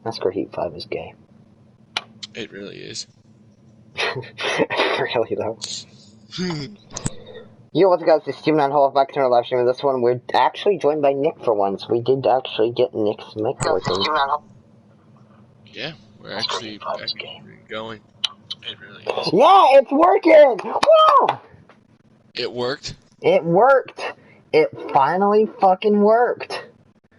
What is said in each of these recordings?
NASCAR Heat 5 is gay. It really is. Really, though. Yo, what's up, guys? It's Steven on Hall back to our live stream. This one, we're actually joined by Nick for once. We did actually get Nick's mic working. Yeah, we're actually going. It really is. Yeah, it's working! Woo! It worked? It worked! It finally fucking worked!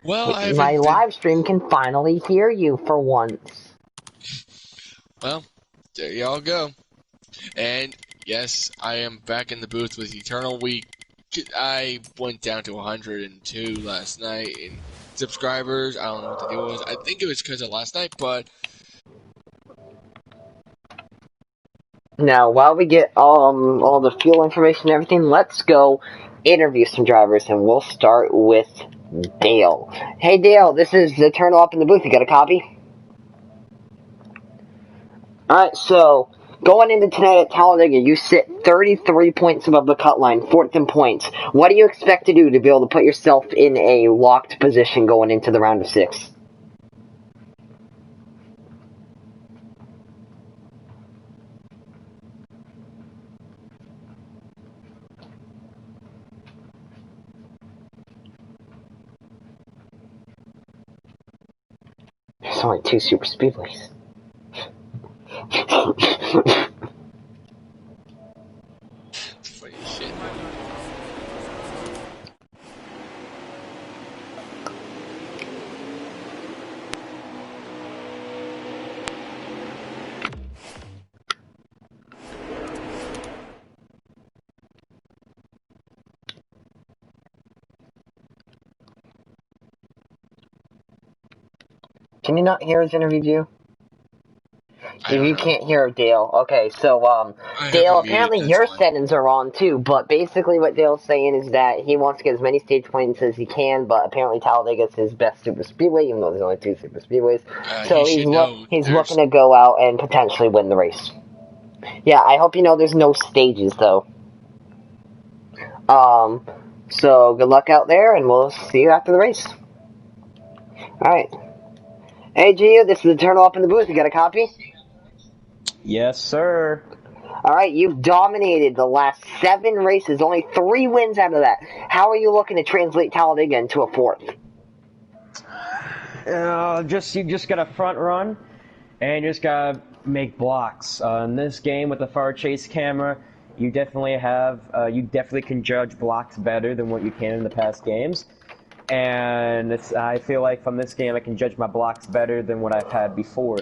Well, I My haven't live stream can finally hear you for once. Well, there y'all go. And yes, I am back in the booth with Eternal. I went down to 102 last night in subscribers. I don't know what the deal was. I think it was because of last night, but Now, while we get all the fuel information and everything, let's go interview some drivers, and we'll start with Dale. Hey, Dale, this is Eternal up in the booth. You got a copy? Alright, so, going into tonight at Talladega, you sit 33 points above the cut line, 4th in points. What do you expect to do to be able to put yourself in a locked position going into the round of 6? There's only 2 super speedways. funny shit. Can you not hear his interview? If you can't hear Dale, okay, so, Dale, apparently your settings are on too, but basically what Dale's saying is that he wants to get as many stage points as he can, but apparently Talladega is his best super speedway, even though there's only 2 super speedways. So he's looking to go out and potentially win the race. Yeah, I hope you know there's no stages, though. So good luck out there, and we'll see you after the race. Alright. Hey, Gio, this is Eternal up in the booth. You got a copy? Yes, sir. Alright, you've dominated the last 7 races, only 3 wins out of that. How are you looking to translate Talladega into a 4th? You just gotta front run, and you just gotta make blocks. In this game with the far chase camera, you definitely can judge blocks better than what you can in the past games. And I feel like from this game I can judge my blocks better than what I've had before.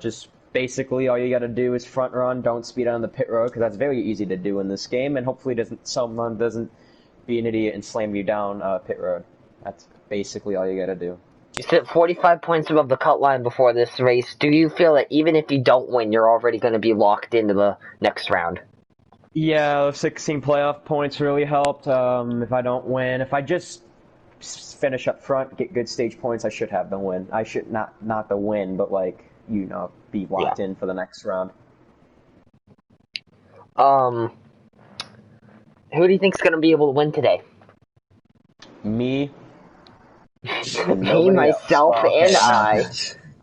Just basically all you gotta do is front run, don't speed on the pit road, because that's very easy to do in this game, and hopefully someone doesn't be an idiot and slam you down pit road. That's basically all you gotta do. You sit 45 points above the cut line before this race. Do you feel that even if you don't win, you're already going to be locked into the next round? Yeah, 16 playoff points really helped. If I don't win, if I just finish up front, get good stage points, I should have the win. I should not the win, but be locked in for the next round. Who do you think's going to be able to win today? Me. Me, myself, and I.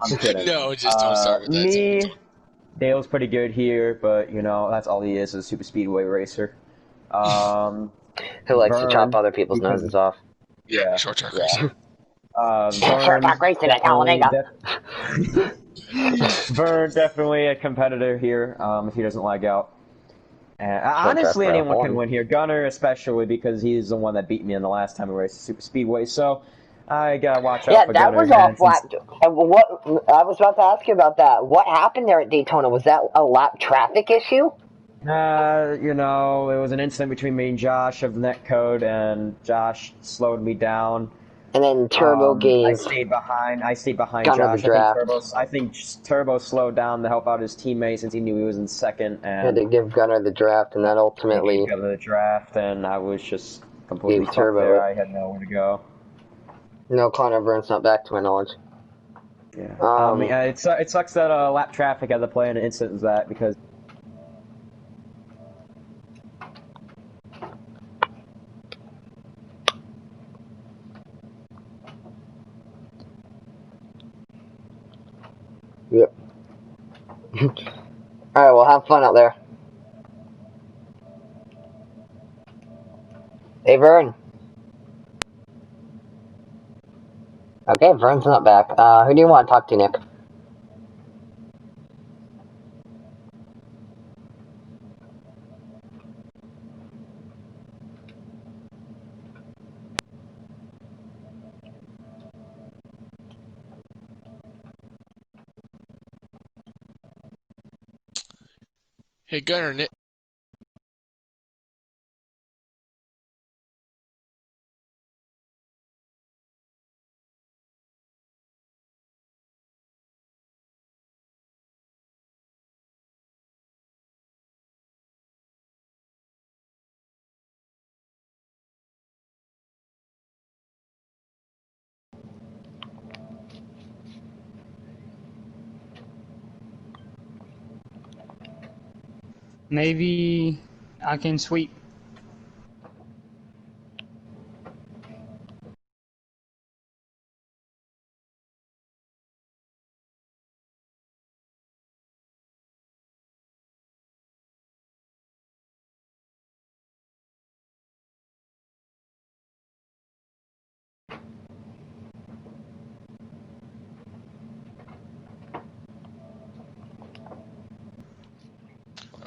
I'm kidding. No, just don't start with that. Me. Dale's pretty good here, but that's all he is a super speedway racer. Who likes to chop other people's noses off? Yeah, short track racing. Short track racing at Talladega. Vern, definitely a competitor here, if he doesn't lag out. Honestly, anyone can win here. Gunner especially, because he's the one that beat me in the last time we raced the super speedway, so I gotta watch out for Gunner. Yeah, that was all flat. And what I was about to ask you about that. What happened there at Daytona? Was that a lap traffic issue? It was an incident between me and Josh of netcode, and Josh slowed me down. And then Turbo gave. I stayed behind Gunner Josh. the draft. I think Turbo slowed down to help out his teammate since he knew he was in second. And had to give Gunner the draft, and that ultimately gave Gunner the draft, and I was just completely fucked there. I had nowhere to go. No, Connor Burns not back to my knowledge. Yeah. It sucks that lap traffic had to play in an instance of that, because Yep. Alright, well, have fun out there. Hey, Vern. Okay, Vern's not back. Who do you want to talk to, Nick? Hey, Gunner, Nick. Maybe I can sweep.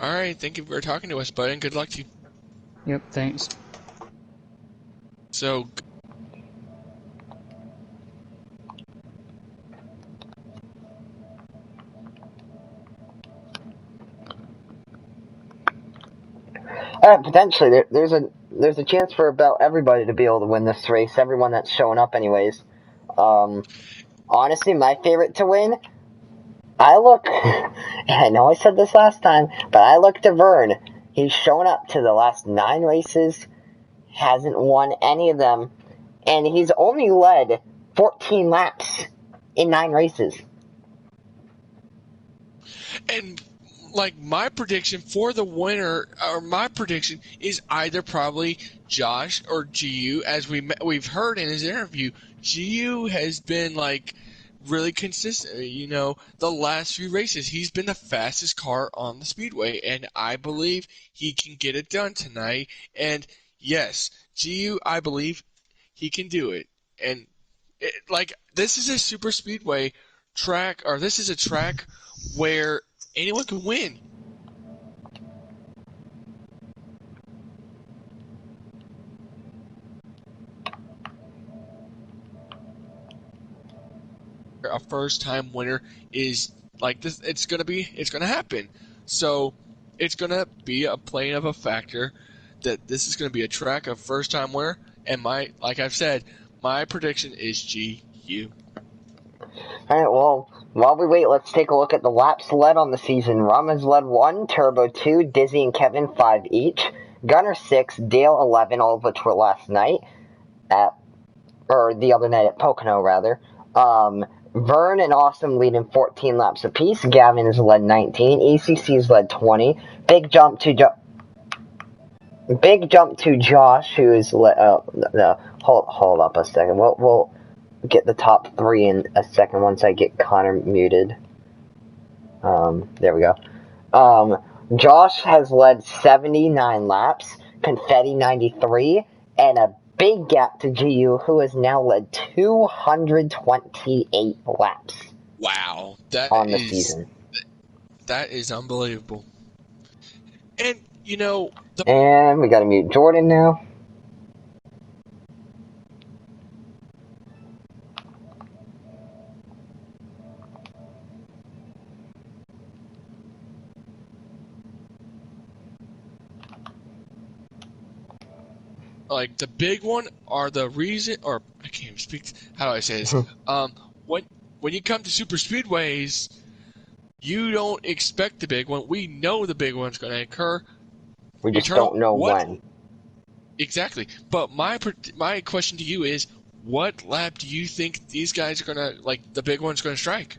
All right, thank you for talking to us, bud, and good luck to you. Yep, thanks. So, Potentially, there's a chance for about everybody to be able to win this race. Everyone that's showing up, anyways. Honestly, my favorite to win. I know I said this last time, but I look to Vern. He's shown up to the last 9 races, hasn't won any of them, and he's only led 14 laps in 9 races. and like my prediction for the winner, or my prediction is either probably Josh or GU. As we've heard in his interview, GU has been like really consistent. You know, the last few races he's been the fastest car on the speedway, and I believe he can get it done tonight. And yes, GU, I believe he can do it. And like this is a super speedway track, or this is a track where anyone can win. A first-time winner is like this. It's gonna happen. So it's gonna be a play of a factor that this is gonna be a track of first-time winner. And like I've said, my prediction is GU. Alright, well, while we wait, let's take a look at the laps led on the season. Rum has led 1, Turbo 2, Dizzy and Kevin 5 each, Gunner 6, Dale 11, all of which were last night, or the other night at Pocono, rather. Vern and Awesome lead in 14 laps apiece, Gavin has led 19, ECC's led 20, big jump to Josh, who is led, no, hold up a second, we'll get the top 3 in a second once I get Connor muted. There we go. Josh has led 79 laps, Confetti 93, and a big gap to GU, who has now led 228 laps. Wow, on the season. That is unbelievable. And you know, and we gotta mute Jordan now. like the big one are the reason, or I can't even speak. How do I say this? When you come to super speedways, you don't expect the big one. We know the big one's going to occur. We just don't know when. Exactly. But my question to you is, what lap do you think these guys are going to, like, the big one's going to strike?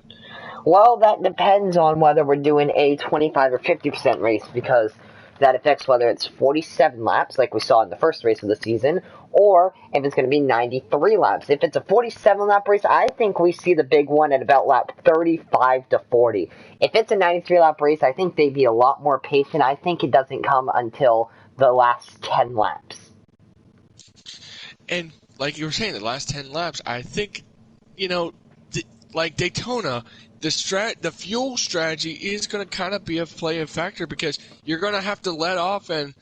Well, that depends on whether we're doing a 25 or 50% race, because that affects whether it's 47 laps, like we saw in the first race of the season, or if it's going to be 93 laps. If it's a 47 lap race, I think we see the big one at about lap 35 to 40. If it's a 93 lap race, I think they'd be a lot more patient. I think it doesn't come until the last 10 laps. And like you were saying, the last 10 laps, I think, like Daytona, the fuel strategy is going to kind of be a factor because you're going to have to let off and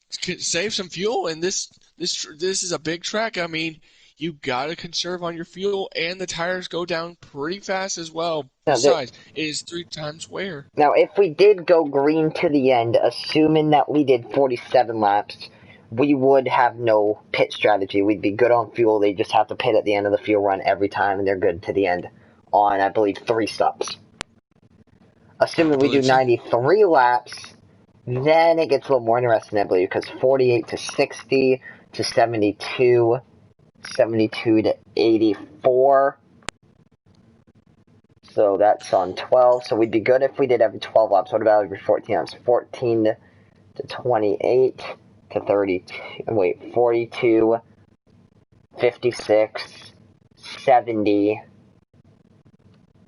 save some fuel. And this is a big track. I mean, you got to conserve on your fuel, and the tires go down pretty fast as well. Besides, it is 3 times wear. Now, if we did go green to the end, assuming that we did 47 laps, we would have no pit strategy. We'd be good on fuel. They just have to pit at the end of the fuel run every time, and they're good to the end on, I believe, 3 stops. Assuming we do 93 laps, then it gets a little more interesting, I believe, because 48 to 60 to 72, 72 to 84. So that's on 12. So we'd be good if we did every 12 laps. What about every 14 laps? 14 to 28 to 32. Wait, 42, 56, 70,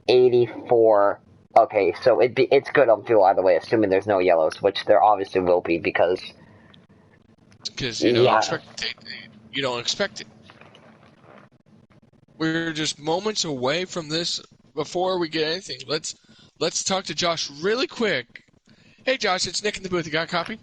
84. Okay, so it's good on fuel either way, assuming there's no yellows, which there obviously will be because you don't expect it. We're just moments away from this before we get anything. Let's talk to Josh really quick. Hey Josh, it's Nick in the booth. You got a copy?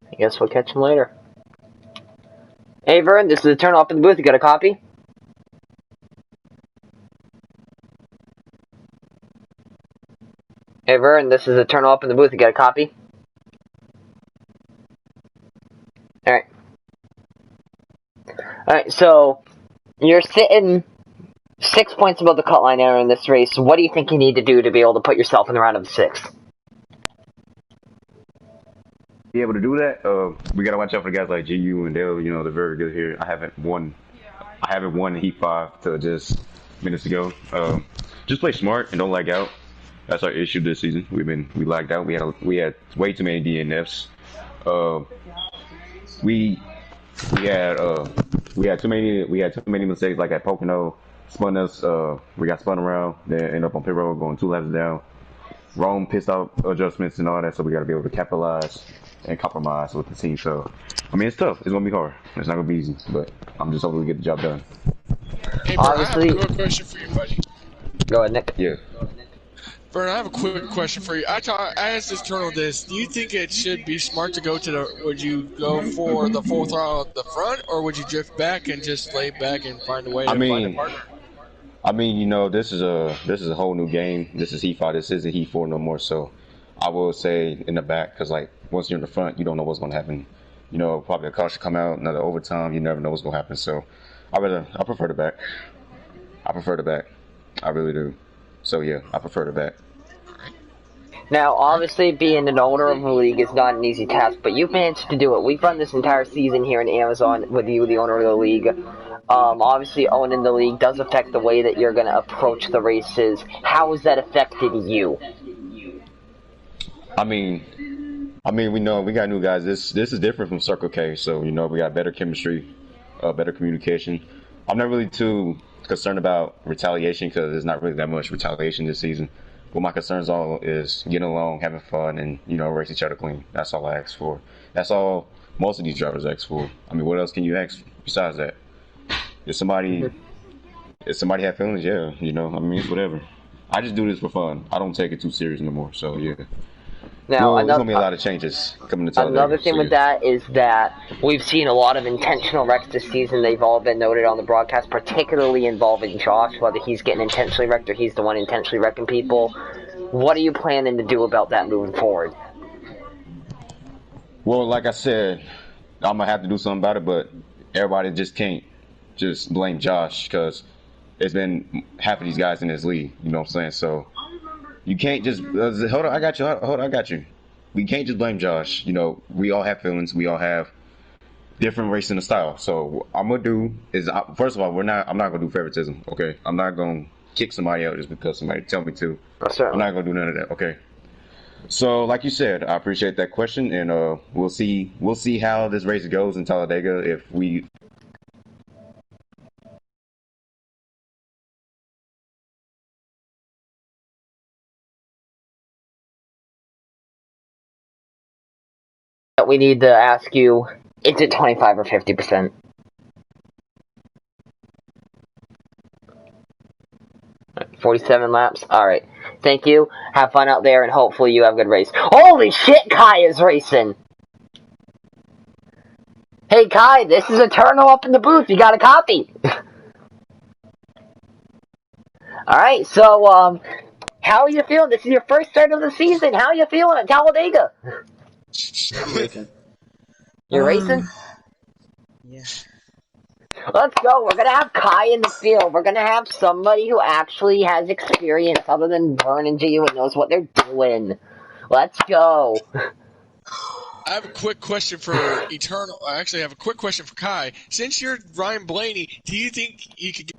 I guess we'll catch him later. Hey Vern, this is Eternal up in the booth. You got a copy? Hey Vern, this is Eternal up in the booth. You got a copy? Alright. Alright, so you're sitting 6 points above the cut line error in this race. What do you think you need to do to be able to put yourself in the round of 6? Be able to do that, we gotta watch out for guys like GU and Dale. They're very good here. I haven't won in Heat 5 till just minutes ago. Just play smart and don't lag out. That's our issue this season. We lagged out. We had way too many DNFs. We had too many mistakes, like at Pocono, spun us. We got spun around, then end up on pit road going 2 laps down. Rome pissed off adjustments and all that, so we got to be able to capitalize and compromise with the team. So, I mean, it's tough. It's gonna be hard. It's not gonna be easy, but I'm just hoping we get the job done. Hey, Bert, I have a quick question for you, buddy. Go ahead, Nick. Yeah. Bert, I have a quick question for you. I asked this Eternal this. Do you think it should be smart to go would you go for the full throttle at the front, or would you drift back and just lay back and find a way to find a partner? I mean, this is a whole new game. This is Heat 5. This isn't Heat 4 no more. So I will say in the back, because like once you're in the front, you don't know what's going to happen. Probably a caution come out, another overtime. You never know what's going to happen. So I prefer the back. I really do. So yeah, I prefer the back. Now, obviously, being an owner of the league is not an easy task, but you've managed to do it. We've run this entire season here in Amazon with you, the owner of the league. Obviously, owning the league does affect the way that you're going to approach the races. How has that affected you? I mean, we know we got new guys. This is different from Circle K, so we got better chemistry, better communication. I'm not really too concerned about retaliation because there's not really that much retaliation this season. What my concerns all is getting along, having fun, and race each other clean. That's all I ask for. That's all most of these drivers ask for. I mean, what else can you ask besides that? If somebody have feelings, yeah, I mean, it's whatever. I just do this for fun. I don't take it too serious no more. So yeah. Now, there's gonna be a lot of changes coming to Talladega. Another thing with that is that we've seen a lot of intentional wrecks this season. They've all been noted on the broadcast, particularly involving Josh, whether he's getting intentionally wrecked or he's the one intentionally wrecking people. What are you planning to do about that moving forward? Well, like I said, I'm gonna have to do something about it, but everybody just can't just blame Josh because it's been half of these guys in this league. You know what I'm saying? So you can't just hold on. I got you. Hold on, I got you. We can't just blame Josh. We all have feelings. We all have different racing style. So what I'm gonna do is, first of all, I'm not gonna do favoritism. Okay, I'm not gonna kick somebody out just because somebody tell me to. I'm not gonna do none of that. Okay. So, like you said, I appreciate that question, and we'll see how this race goes in Talladega. If we we need to ask you, is it 25 or 50%? Right, 47 laps. Alright. Thank you. Have fun out there, and hopefully you have a good race. Holy shit, Kai is racing! Hey, Kai, this is Eternal up in the booth. You got a copy? Alright, so, how are you feeling? This is your first start of the season. How are you feeling at Talladega? I'm racing. You're racing? Yeah. Let's go. We're gonna have Kai in the field. We're gonna have somebody who actually has experience other than Vern and GU and knows what they're doing. Let's go. I have a quick question for Eternal. I actually have a quick question for Kai. Since you're Ryan Blaney, do you think you could get...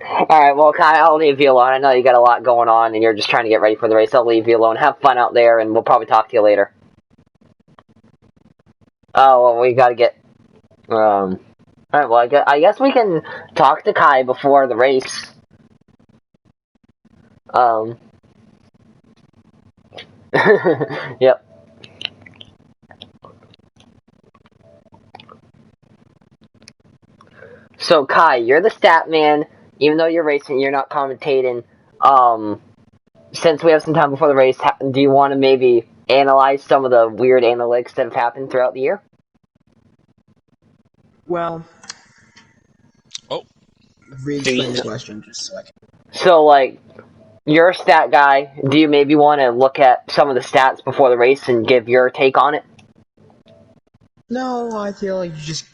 Alright, well, Kai, I'll leave you alone. I know you got a lot going on and you're just trying to get ready for the race. I'll leave you alone. Have fun out there, and we'll probably talk to you later. Oh, well, we gotta get... Alright, well, I guess we can talk to Kai before the race. Yep. So, Kai, you're the stat man. Even though you're racing, you're not commentating. Since we have some time before the race, do you want to maybe analyze some of the weird analytics that have happened throughout the year? Well, re-explain the question just so I can. So, like, you're a stat guy. Do you maybe want to look at some of the stats before the race and give your take on it? No, I feel like you just,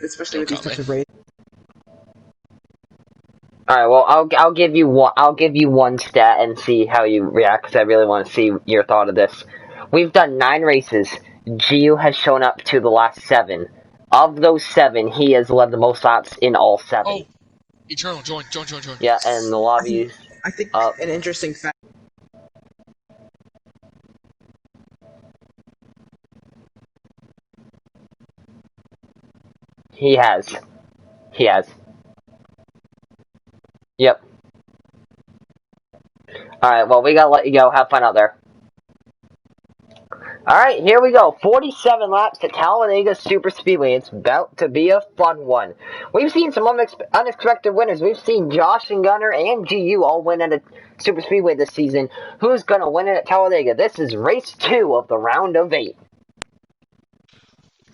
especially with these types of races. All right. Well, I'll give you one. I'll give you one stat and see how you react, because I really want to see your thought of this. We've done 9 races. GU has shown up to the last 7. Of those 7, he has led the most laps in all 7. Oh, Eternal, join. Yeah, and the lobby. I think an interesting fact. He has. Yep. Alright, well, we gotta let you go. Have fun out there. Alright, here we go. 47 laps at Talladega Super Speedway. It's about to be a fun one. We've seen some unexpected winners. We've seen Josh and Gunner and GU all win at a Super Speedway this season. Who's gonna win it at Talladega? This is race 2 of the round of 8.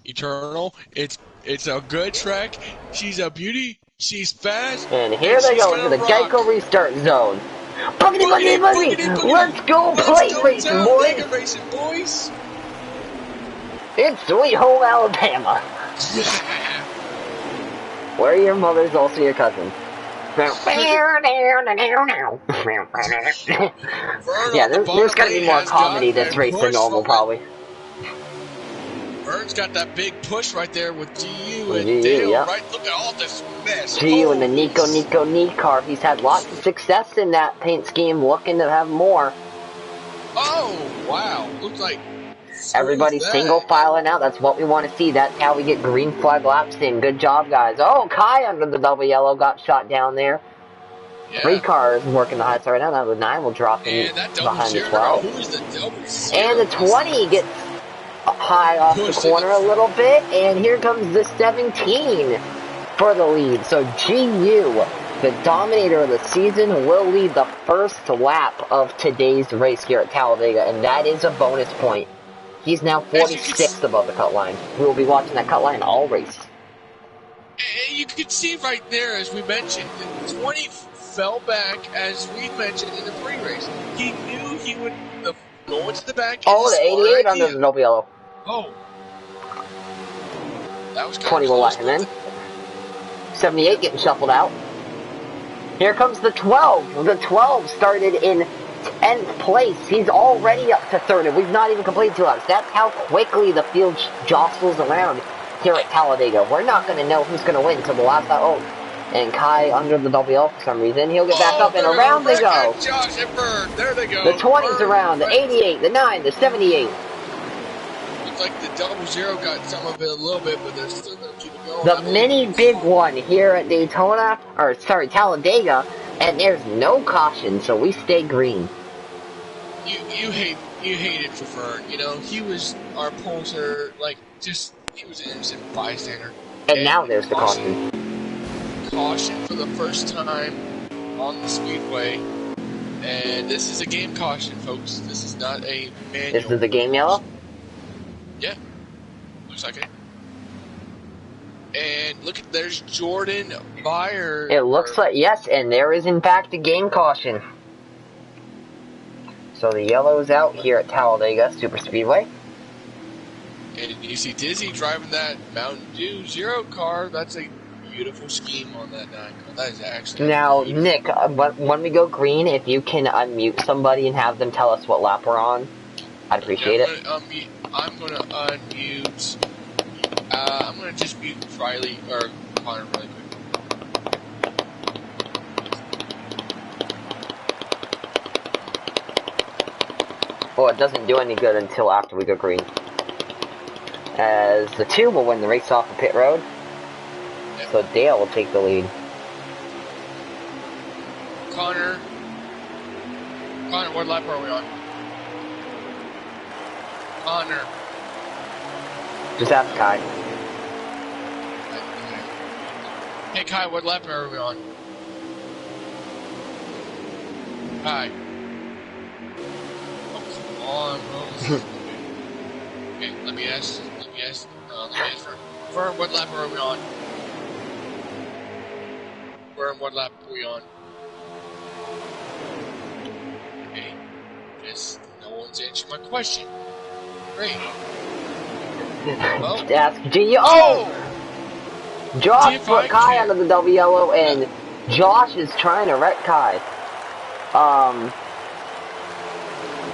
Eternal, it's a good track. She's a beauty. She's fast. And here they go into the Geico restart zone. Boogity! Let's go plate racing, boys! It's Sweet Home Alabama. Where your mother's also your cousin. Yeah, there's gotta be more comedy this race than normal, probably. Vern's got that big push right there with GU and Dale, yeah. right? Look at all this mess. GU and the Nico knee car. He's had lots of success in that paint scheme, looking to have more. Oh, wow. Looks like... Everybody's single filing out. That's what we want to see. That's how we get green flag laps in. Good job, guys. Oh, Kai under the double yellow got shot down there. Yeah. 3 cars working the high side right now. Now the 9 will drop in behind the 12. And the 20 gets high off the corner a little bit. And here comes the 17 for the lead. So GU, the dominator of the season, will lead the first lap of today's race here at Talladega. And that is a bonus point. He's now 46th above the cut line. We will be watching that cut line all race. You can see right there, as we mentioned, 20 fell back, as we mentioned in the pre-race. He knew he would go into the back. Oh, the 88 under the double yellow. Oh. That was 20 will let him in. 78 getting shuffled out. Here comes the 12. The 12 started in 10th place. He's already up to 3rd, and we've not even completed 2 laps. That's how quickly the field jostles around here at Talladega. We're not going to know who's going to win until the last lap. Oh, and Kai under the WL for some reason. He'll get back up, and around they go. Josh and Bird. There they go. The 20's around, the 88, the 9, the 78. Looks like the 00 got some of it a little bit, but they're still going to keep it going. The mini big one here at Daytona, or sorry, Talladega, and there's no caution, so we stay green. You hate it for Vern. You know, he was our pollster, like, just, he was an innocent bystander. And now there's the caution. Caution for the first time on the speedway, and this is a game caution, folks. This is not a manual. This is the game yellow? Yeah, looks like it. And look, there's Jordan Byer. It looks like, yes, and there is in fact a game caution. So the yellow is out here at Talladega Super Speedway. And you see Dizzy driving that Mountain Dew Zero car. That's a beautiful scheme on that 9 car. That is actually now, Nick, when we go green, if you can unmute somebody and have them tell us what lap we're on, I'd appreciate it. I'm gonna unmute. I'm gonna just mute Riley or Connor really quick. Well, it doesn't do any good until after we go green, as the 2 will win the race off of pit road. So Dale will take the lead. Connor, what lap are we on? Connor. Just ask Kai. Hey Kai, what lap are we on? Kai. Oh, come on, bro. Okay, let me ask Vern, what lap are we on? Vern, what lap are we on? Okay, guess no one's answering my question. Great. Well, Ask G. Oh! Josh put Kai under the double yellow, and Josh is trying to wreck Kai.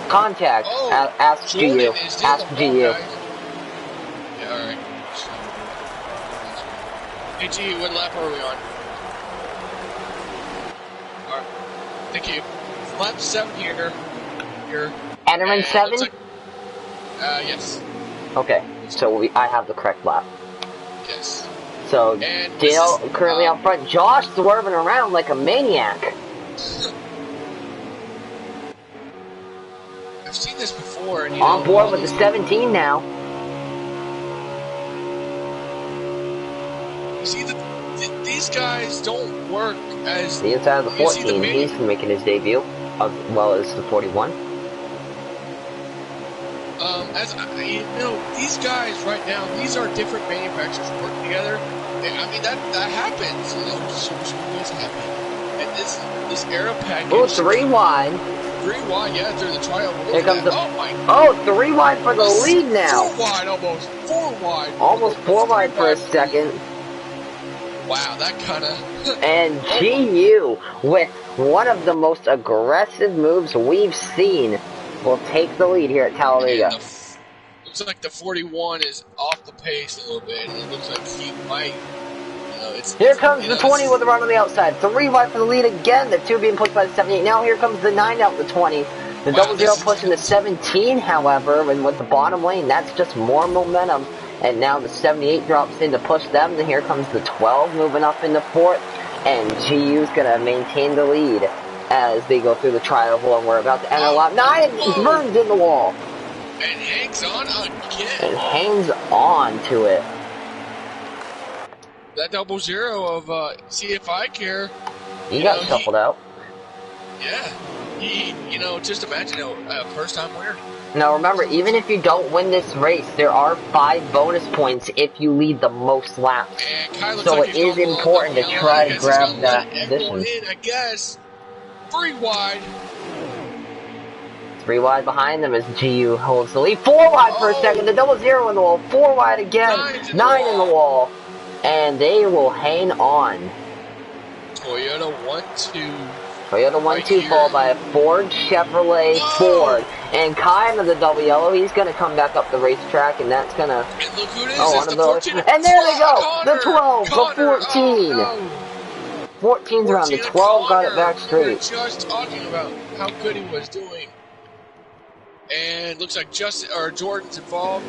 Contact. Ask GU. Ask GU. Yeah, alright. Hey GU, what lap are we on? Alright. Thank you. Lap 7 here. Enderman 7? Like, yes. Okay, so I have the correct lap. Yes. So, and Dale currently out front. Josh swerving around like a maniac. I've seen this before. And, on board with the 17 now. You see, these guys don't work as... The inside of the 14, he's making his debut, as well as the 41. As you know, these guys right now, these are different manufacturers working together. I mean, that happens. You know, super speedways happen. And this aero package. Oh, 3 wide. 3 wide, yeah, through the trial. Here comes the. Oh my. Oh, 3 wide for the lead now. 4 wide almost. 4 wide. Almost 4 wide for a second. Wow, that kind of. And GU with one of the most aggressive moves we've seen will take the lead here at Talladega. Looks like the 41 is off the pace a little bit, and it looks like he might, Here comes the 20 with the run on the outside. 3 wide for the lead again, the 2 being pushed by the 78. Now here comes the 9 out the 20. The double zero pushing the 17, however, and with the bottom lane, that's just more momentum. And now the 78 drops in to push them, and here comes the 12 moving up into 4th. And GU's going to maintain the lead as they go through the tri-oval, and we're about to enter lap 9, and Vern's in the wall. And hangs on again. And hangs on to it. That double zero of see if I care. He got shuffled out. Yeah. Just imagine a first time winner. Now remember, even if you don't win this race, there are 5 bonus points if you lead the most laps. So like it is important to try to grab that position. I guess. 3 wide. 3 wide behind them as GU holds the lead. 4 wide for a second. The double zero in the wall. 4 wide again. 9 in the wall. And they will hang on. Toyota 1, 2, Toyota 1-2 followed by a Ford, Chevrolet, Ford. And Kai under the double yellow, he's going to come back up the racetrack, and that's going to... And look who it is, Oh, it's the 14. And there they go! Connor, The 12, Connor, the 14! Oh, no. 14's around, the 12 got it back straight. We were just talking about how good he was doing. And looks like Jordan's involved.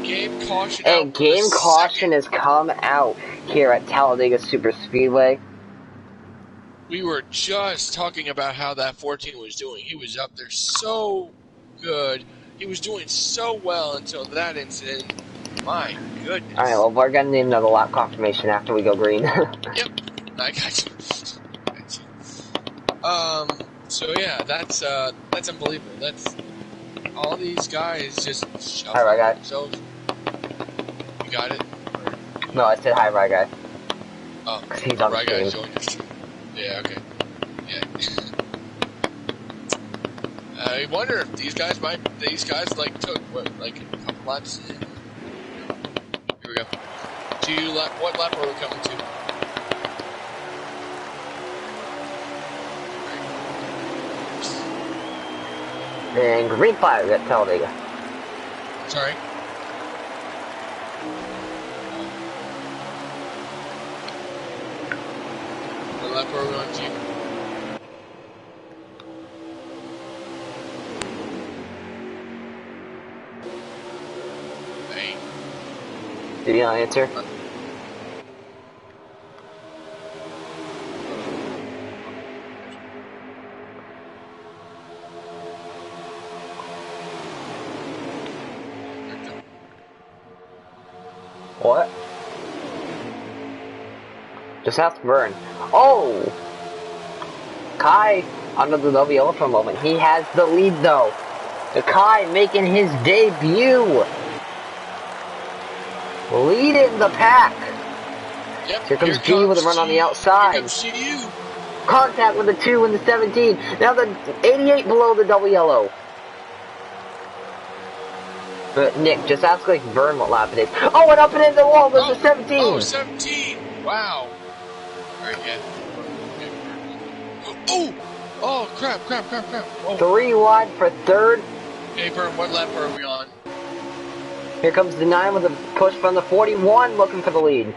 Game caution out. And game caution has come out here at Talladega Super Speedway. We were just talking about how that 14 was doing. He was up there so good. He was doing so well until that incident. My goodness. Alright, well, we're going to need another lap confirmation after we go green. Yep, I got you. So yeah, that's unbelievable. That's all these guys just Hi, right guy. So you got it? No, I said hi, right guy. Oh, he's on right the guy screen. joined us. Yeah, okay. Yeah. I wonder if these guys like took like a couple laps in. Here we go. What lap are we coming to? And green flag at Talladega. Sorry. What lap are we on to? Hey. Did you not answer? What? Just ask Vern. Oh! Kai under the WL for a moment. He has the lead though. The Kai making his debut. Leading the pack. Yep, Here comes G with a run on the outside. Here comes GU. Contact with the 2 and the 17. Now the 88 below the double yellow. But Nick, just ask like Vern what lap it is. Oh, and up and in the wall was the 17. Oh, 17. Wow. Alright, yeah. Oh! Oh, crap. Oh. 3 wide for third. Hey, Vern, what lap are we on? Here comes the 9 with a push from the 41, looking for the lead.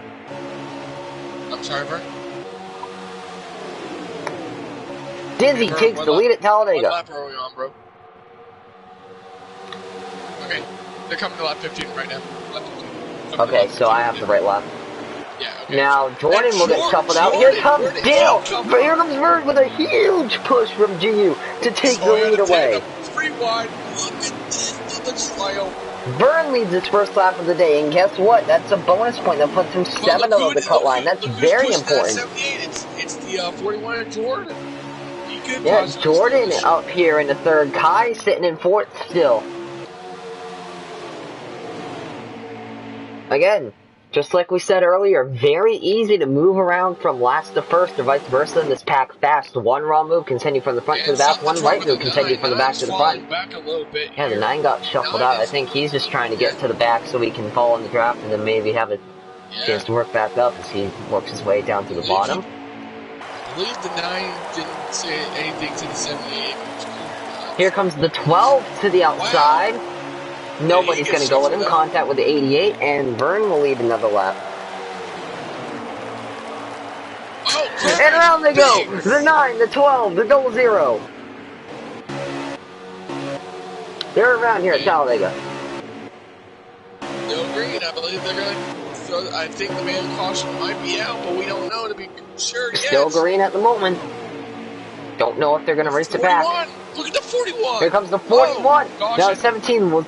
I'm sorry, Vern? Dizzy takes the lead at Talladega. What lap are we on, bro? Okay, they're coming to lap 15 right now. Lap 15. Okay, so I have the right lap. Yeah, okay. Now Jordan will get shuffled out. Here comes Dale. Here comes Vern with a huge push from GU to take the lead away. 3 wide. Look at this. It looks like Vern leads his first lap of the day, and guess what? That's a bonus point that puts him 7 over the cut line. That's very important. It's the 41 of Jordan. Yeah, Jordan up here in the third. Kai sitting in fourth still. Again, just like we said earlier, very easy to move around from last to first or vice versa in this pack fast. One wrong move, continue from the front to the back. One right move, continue from the back to the front. Back a little bit yeah, the 9 got shuffled out. I think he's just trying to get to the back so he can fall in the draft and then maybe have a chance to work back up as he works his way down to the bottom. I believe the 9 didn't say anything to the 78. Here comes the 12 to the outside. Wow. Nobody's going to go with him. Contact with the 88, and Vern will lead another lap. Oh, and around they go! The 9, the 12, the 00. They're around here at Talladega. No green, I believe they're going to throw. I think the man caution might be out, but we don't know to be sure yet. Still green at the moment. Don't know if they're going to race it back. Look at the 41! Here comes the 41! Oh, now 17 was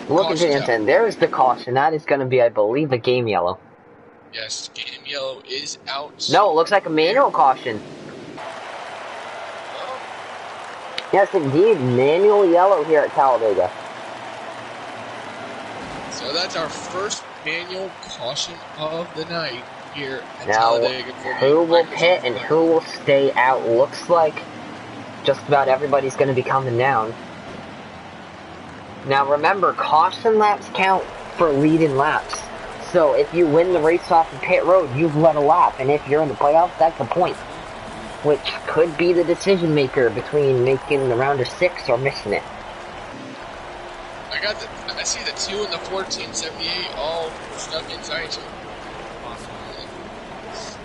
looking to the inside. There's the caution. That is going to be, I believe, a game yellow. Yes, game yellow is out. No, it looks like a manual caution. Oh. Yes, indeed. Manual yellow here at Talladega. So that's our first manual caution of the night here at now, Talladega. Who will pit and who will stay out? Looks like just about everybody's going to be coming down. Now remember, caution laps count for leading laps. So if you win the race off the pit road, you've led a lap. And if you're in the playoffs, that's a point. which could be the decision maker between making the round of 6 or missing it. I see the 2 and the 1478 all stuck inside each other.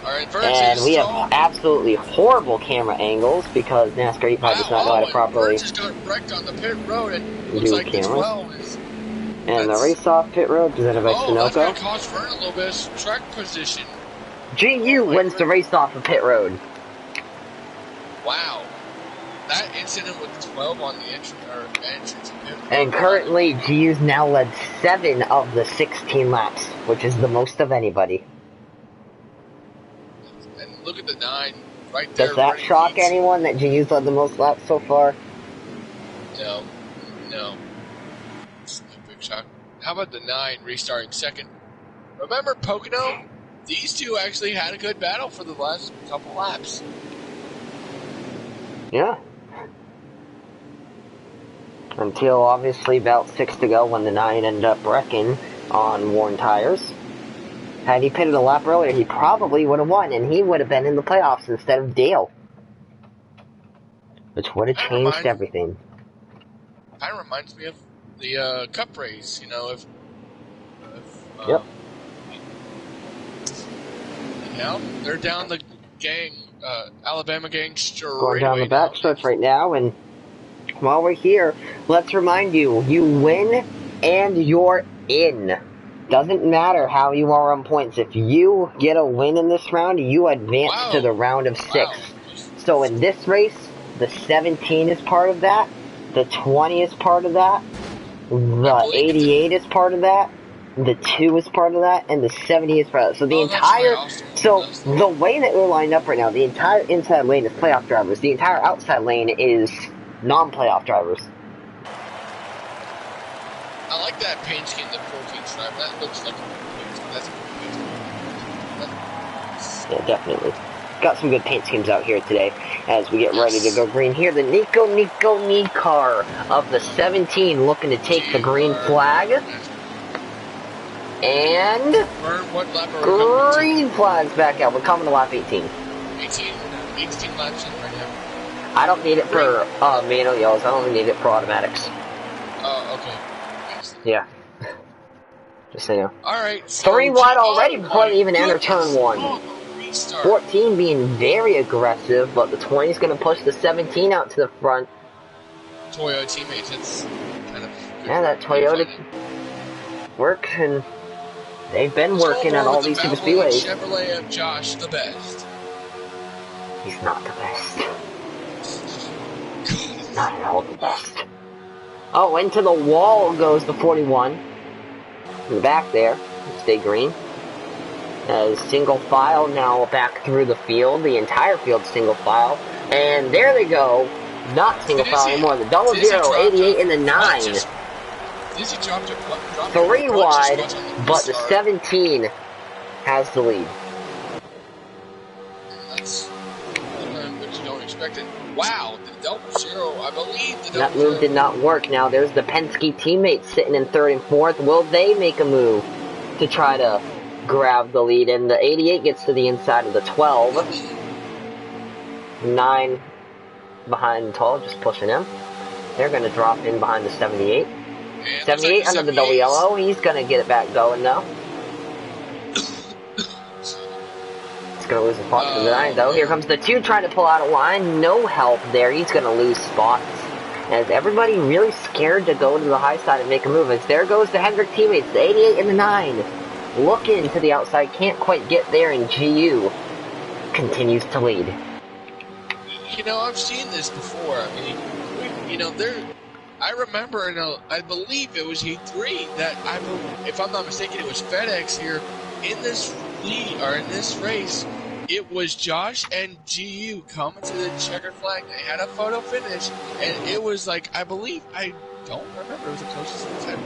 Alright, and we have absolutely horrible camera angles because NASCAR 85 does not know how to properly just got wrecked on the pit road and looks like cameras. the 12 is... And the race-off pit road presented by Sunoco. That's going to cost Vern a little bit of track position. GU wins the race-off of pit road. Wow. That incident with 12 on the entrance of pit road. And currently, GU's now led 7 of the 16 laps, which is the most of anybody. And look at the 9 right there. Does that shock anyone that GU's led the most laps so far? No. It's no big shock. How about the 9 restarting second? Remember Pocono? These two actually had a good battle for the last couple laps. Yeah. Until obviously about 6 to go when the 9 ended up wrecking on worn tires. Had he pitted a lap earlier, he probably would have won, and he would have been in the playoffs instead of Dale. Which would have changed everything. Kind of reminds me of the Cup race, you know, yep. Now they're down the gang, Alabama gang straight. Going down the back stretch right now, and while we're here, let's remind you, you win and you're in. Doesn't matter how you are on points. If you get a win in this round, you advance to the round of 6. So in this race, the 17 is part of that, the 20 is part of that, the 88 is part of that, the 2 is part of that, and the 70 is part of that. So the the way that we're lined up right now, the entire inside lane is playoff drivers. The entire outside lane is non-playoff drivers. I like that paint scheme, the 14 stripe. That looks like a paint scheme. That's a paint scheme. Yeah, definitely. Got some good paint schemes out here today as we get ready to go green here. The Nico car of the 17 looking to take the green flag. And green flag's back out. We're coming to lap 18. 18 laps in right now. I don't need it for manual yellows. I only need it for automatics. Oh, okay. Yeah. Just so you know. Alright. So 3 wide already before they even enter turn 1. 14 being very aggressive, but the 20 is going to push the 17 out to the front. Toyota teammates, it's kind of... Yeah, that Toyota works, and they've been working on all these super speedways. Chevrolet of Josh, the best. He's not the best. He's not at all the best. Oh, into the wall goes the 41. In the back there, stay green. As single file now back through the field, the entire field single file. And there they go. Not single file anymore. The 00, 88, and the 9. Dizzy dropped 3 wide, but the 17 has the lead. That's what you don't expect it. Wow, the 00, I believe the 00. That move did not work. Now there's the Penske teammates sitting in 3rd and 4th. Will they make a move to try to grab the lead? And the 88 gets to the inside of the 12. 9 behind the 12, just pushing him. They're going to drop in behind the 78. 78 under the double yellow. He's going to get it back going now. He's going to lose the spot to the 9, though. Here comes the 2 trying to pull out a line. No help there. He's going to lose spots. As everybody really scared to go to the high side and make a move. As there goes the Hendrick teammates, the 88 and the 9. Looking to the outside, can't quite get there, and GU continues to lead. You know, I've seen this before. I mean, you know, I remember, I believe it was E3 that if I'm not mistaken, it was FedEx here in this lead or in this race. It was Josh and GU coming to the checkered flag. They had a photo finish, and it was like I don't remember. It was the closest thing.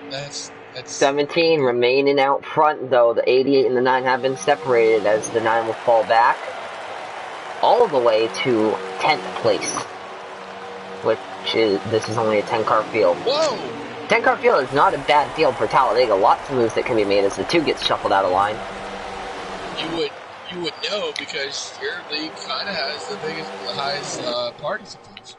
That's 17 remaining out front, though. The 88 and the 9 have been separated as the 9 will fall back all the way to 10th place. This is only a 10-car field. Whoa! 10-car field is not a bad field for Talladega. Lots of moves that can be made as the 2 gets shuffled out of line. You would know because your league kind of has the highest party sometimes.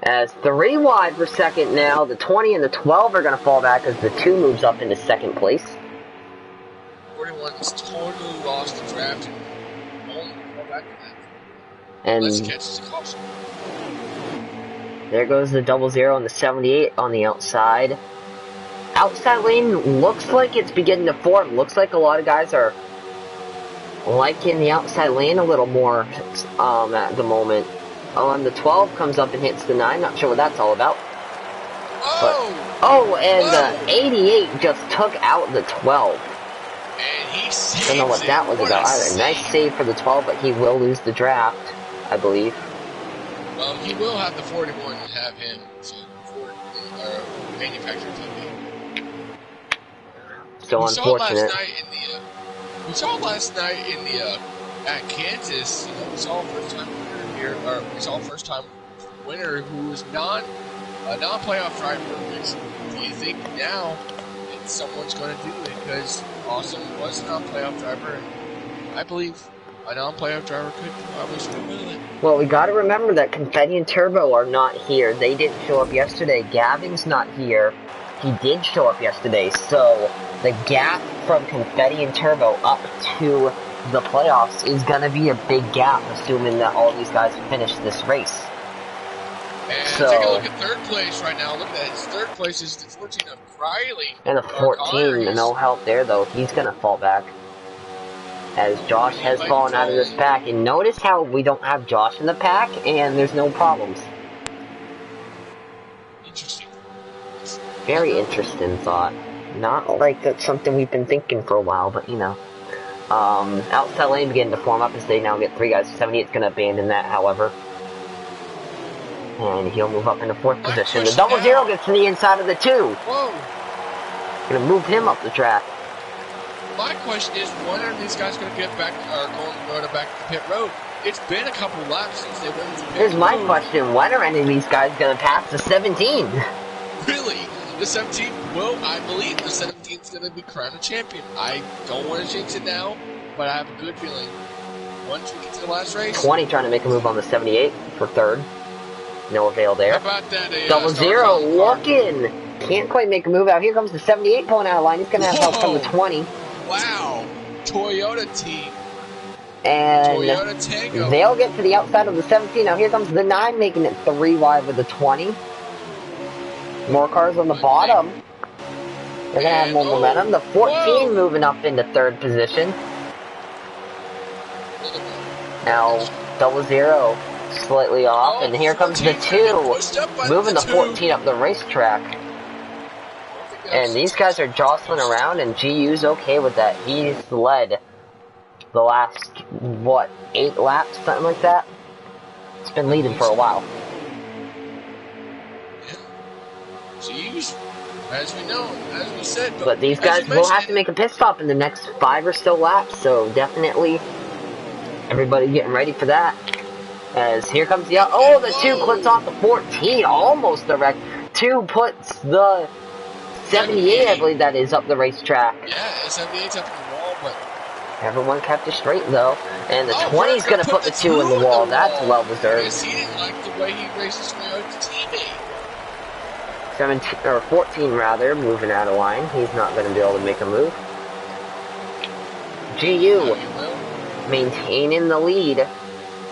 As 3 wide for second now, the 20 and the 12 are going to fall back as the 2 moves up into second place. 41's totally lost the draft and won't fall back to that. And unless he catches a caution. There goes the 00 and the 78 on the outside. Outside lane looks like it's beginning to form. Looks like a lot of guys are liking the outside lane a little more at the moment. And the 12 comes up and hits the 9. Not sure what that's all about. And the 88 just took out the 12. And he saves Don't know what that was about either. Nice save for the 12, but he will lose the draft, I believe. Well, he will have the 41 and have him, so manufacturer TV. So unfortunate. We saw last night in the at Kansas. We saw a first-time winner here, or we saw a first-time winner who was non-playoff driver. Do you think now that someone's going to do it? Because Awesome was a non-playoff driver, and I believe a non-playoff driver could probably win it. Well, we got to remember that Confetti and Turbo are not here. They didn't show up yesterday. Gavin's not here. He did show up yesterday, so the gap from Confetti and Turbo up to the playoffs is going to be a big gap, assuming that all these guys finish this race. And take a look at third place right now. Look at that. His third place is the 14 of Riley. And the 14, no help there, though. He's going to fall back. As Josh has fallen out of this pack. And notice how we don't have Josh in the pack, and there's no problems. Interesting. Very interesting thought. Not like that's something we've been thinking for a while, but you know. Outside lane beginning to form up as they now get 3 guys. 78's going to abandon that, however. And he'll move up into 4th position. The 00 gets to the inside of the 2. Whoa. Gonna move him up the track. My question is, when are these guys going to get back, or going back to pit road? It's been a couple laps since they went to pit road. Here's my question. When are any of these guys going to pass the 17? Really? The 17? Well, I believe the 17 is going to be crowned a champion. I don't want to jinx it now, but I have a good feeling. Once we get to the last race... 20 trying to make a move on the 78 for 3rd. No avail there. How about that? 00 looking. Can't quite make a move out. Here comes the 78 pulling out of line. He's going to have help from the 20. Wow. Toyota team. And Toyota Tango. They'll get to the outside of the 17. Now here comes the 9 making it 3 wide with the 20. More cars on the bottom. They're going to have more momentum. The 14 moving up into 3rd position. Now 00 slightly off. And here comes the 2 moving the 14 up the racetrack. And these guys are jostling around, and GU's okay with that. He's led the last, 8 laps, something like that? It's been leading for a while. GU's, as we know, as we said. But these guys will have to make a pit stop in the next 5 or so laps, so definitely everybody getting ready for that. As here comes the... Oh, the 2 clips off the 14, almost the wreck. 2 puts the... 78, I believe that is, up the racetrack. Yeah, 78's up the wall, but... Everyone kept it straight, though. And the 20's going to put the 2 in the wall. That's well-deserved. Because he didn't like the way he raced his way out to teammate. 14, rather, moving out of line. He's not going to be able to make a move. GU maintaining the lead.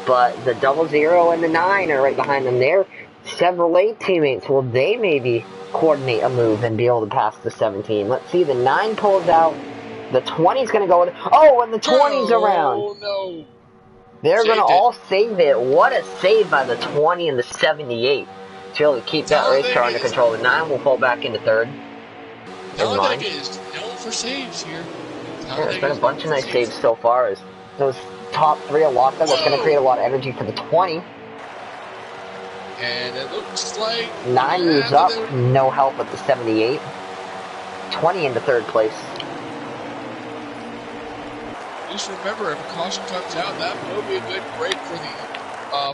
But the 00 and the 9 are right behind them there. Chevrolet teammates, will they maybe coordinate a move and be able to pass the 17? Let's see, the 9 pulls out. The 20's going to go with... Oh, and the 20's around. Oh, no. They're going to all save it. What a save by the 20 and the 78. To be able to keep that race car under control. The 9 will fall back into 3rd. Talladega is known for saves here. Yeah, there's been a bunch of nice saves so far. As those top 3 are locked up. That's going to create a lot of energy for the 20. And it looks like... 9 moves up. No help with the 78. 20 into 3rd place. Just remember, if a caution comes out, that will be a good break for the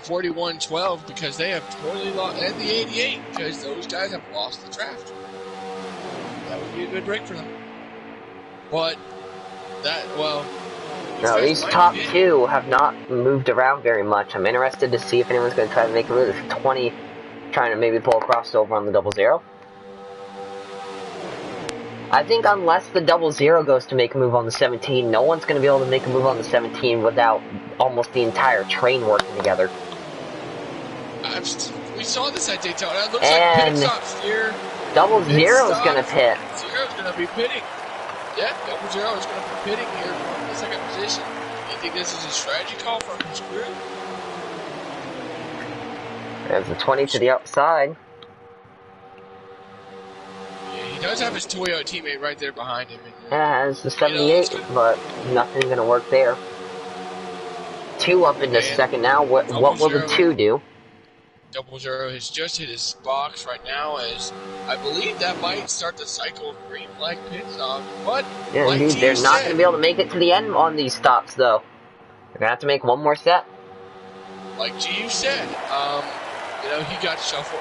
41-12 because they have totally lost, and the 88 because those guys have lost the draft. That would be a good break for them. But that, well, No, these top two have not moved around very much. I'm interested to see if anyone's going to try to make a move. There's 20 trying to maybe pull a crossover on the 00. I think unless the 00 goes to make a move on the 17, no one's going to be able to make a move on the 17 without almost the entire train working together. We saw this at Daytona. It looks like pit stops here. 00 is going to pit. 00 is going to be pitting. Yeah, 00 is going to be pitting here from the second position. You think this is a strategy call from his crew? There's the 20 to the outside. He does have his Toyota teammate right there behind him. Yeah, it's the 78, but nothing's going to work there. 2 up in the second now. What will the 2 do? 00 has just hit his box right now, as I believe that might start the cycle of green flag pit stop. But yeah, like indeed, they're not going to be able to make it to the end on these stops, though. They're going to have to make one more set. Like GU said, he got shuffled,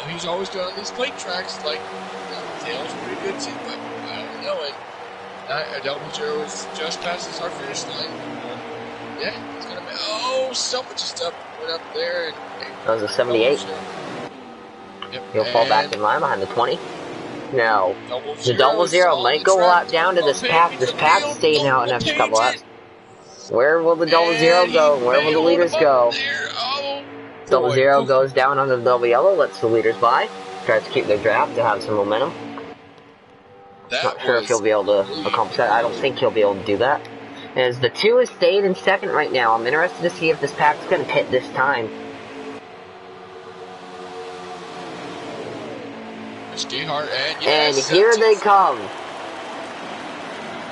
he's always good on these plate tracks. Like, Taylor's pretty good too, but I don't know. And 00 is just past the start finish line. Yeah, he's gonna make. Oh, someone just went up there. That was a 78. Yep, He'll fall back in line behind the 20. No, the 00 might go a lot down to this pack. This pack's staying out an extra couple laps. Where will the 00 go? Where will the leaders go? 00 goes down on the double yellow, lets the leaders by, tries to keep their draft to have some momentum. Not sure if he'll be able to accomplish that. I don't think he'll be able to do that. As the 2 is staying in second right now, I'm interested to see if this pack's going to pit this time. And here they come.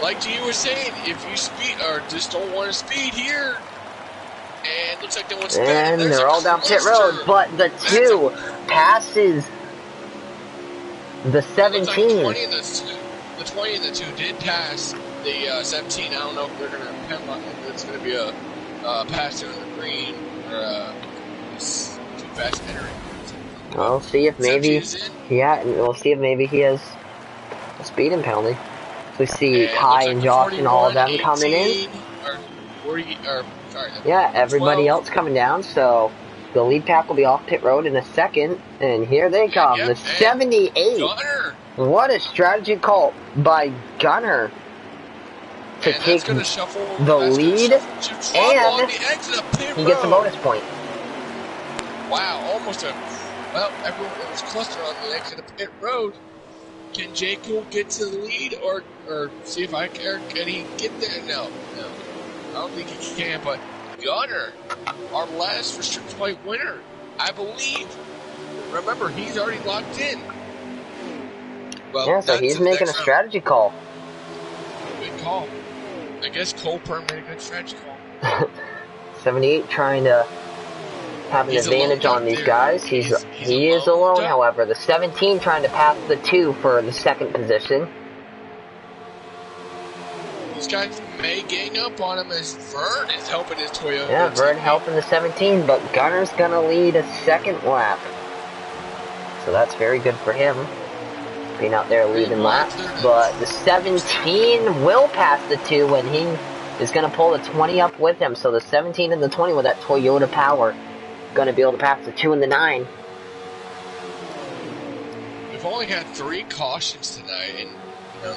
Like you were saying, if you speed or just don't want to speed here, and looks like they want to speed. And they're all down pit road, but the 2 passes the 17. Like the 20 and the 2 did pass the 17. I don't know if they're going to penalize. It's going to be a pass to the green or too fast entering. We'll see if maybe we'll see if maybe he has a speeding penalty. So we see Kai and Josh and all of them coming in. Yeah, everybody else coming down, so the lead pack will be off pit road in a second, and here they come, the 78. Gunner. What a strategy call by Gunner to take the lead, and he gets a bonus point. Wow, almost well, everyone was clustered on the exit of pit road. Can J. Cool get to the lead, or see if can he get there? No. I don't think he can, but Gunner, our last restricted plate winner, I believe. Remember, he's already locked in. Well, yeah, so he's making a strategy call. Good call. I guess Colper made a good strategy call. 78 trying to have an advantage on these guys. He is alone, however. The 17 trying to pass the 2 for the second position. These guys may gang up on him as Vern is helping his Toyota. Yeah, Vern helping the 17, but Gunner's gonna lead a second lap. So that's very good for him, being out there leading laps. But the 17 will pass the 2 when he is gonna pull the 20 up with him. So the 17 and the 20 with that Toyota power gonna be able to pass the 2 and the 9. We've only had 3 cautions tonight, and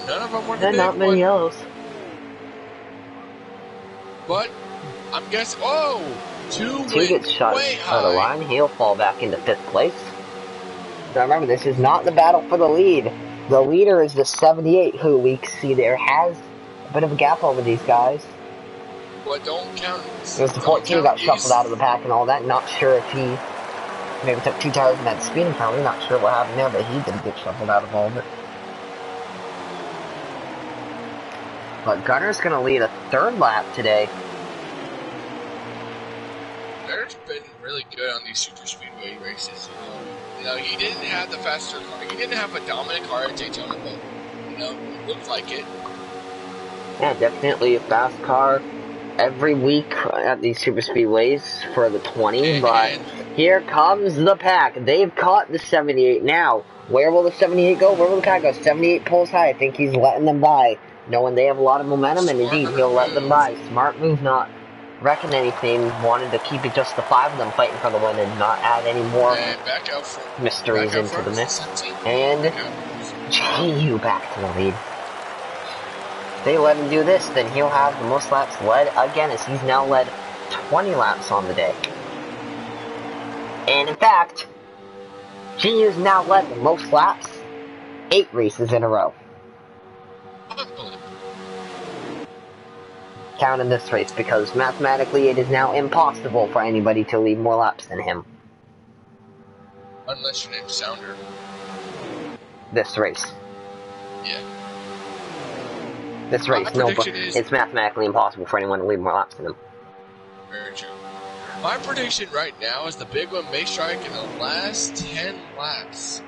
none of them were the big not many yellows. But I'm guessing. 2 gets shot out of line. He'll fall back into 5th place. Now remember, this is not the battle for the lead. The leader is the 78, who we see there has a bit of a gap over these guys. But don't count. There's the 14 got shuffled out of the pack and all that. Not sure if he maybe took 2 tires in that speeding penalty. Not sure what happened there, but he did get shuffled out of all of it. But Gunner's going to lead a 3rd lap today. Gunner's been really good on these super speedway races. He didn't have the faster car. He didn't have a dominant car at Daytona, but it looked like it. Yeah, definitely a fast car every week at these super speedways for the 20. But here comes the pack. They've caught the 78 now. Where will the 78 go? Where will the pack go? 78 pulls high. I think he's letting them by. knowing they have a lot of momentum, and indeed he'll let them move. by. Smart move, not wrecking anything. Wanted to keep it just the 5 of them fighting for the win and not add any more And back out front. mysteries Back out into front the is mix. 17. And GU back to the lead. If they let him do this, then he'll have the most laps led again, as he's now led 20 laps on the day. And in fact, GU's now led the most laps 8 races in a row. Counting this race, because mathematically it is now impossible for anybody to lead more laps than him. Unless your name's Sounder. This race. Yeah. This race, no, but it's mathematically impossible for anyone to lead more laps than him. Very true. My prediction right now is the big one may strike in the last 10 laps.